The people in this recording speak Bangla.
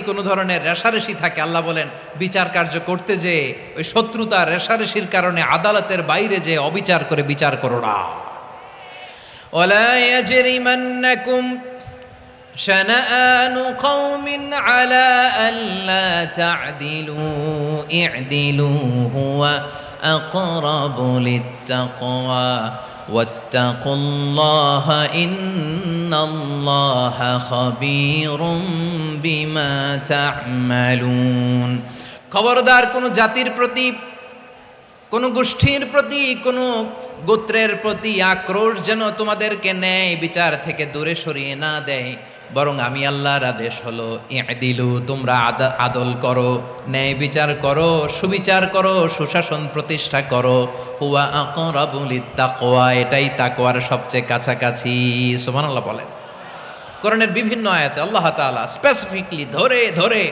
কোনো ধরনের রেষারেষি থাকে, আল্লাহ বলেন বিচার কার্য করতে যে ওই শত্রুতা রেষারেষির কারণে আদালতের বাইরে যে অবিচার করে বিচার করো না। ওয়ালা ইয়াজরিমান্নাকুম শানাআনু কওমিন আলা আল্লা তা'দিলু ই'দিলু হুয়া আকরাবু লিত্তাকওয়া ওয়াত্তাকুল্লাহা ইন্নাল্লাহা খাবীরুম বিমা তা'মালুন। খবরদার কোন জাতির প্রতি, কোন গোষ্ঠীর প্রতি, কোন গোত্রের প্রতি আক্রোশ যেন তোমাদেরকে ন্যায় বিচার থেকে দূরে সরিয়ে না দেয়, বরং আমি আল্লাহর আদেশ হলো ই'দিলু, তোমরা আদল করো, ন্যায় বিচার করো, সুবিচার করো, সুশাসন প্রতিষ্ঠা করো। হুয়া আকরাবু লিত্তাকওয়া, এটাই তাকওয়ার সবচেয়ে কাছাকাছি। সুবহানাল্লাহ বলেন। কোরআনের বিভিন্ন আয়াতে আল্লাহ তাআলা স্পেসিফিকলি ধরে ধরে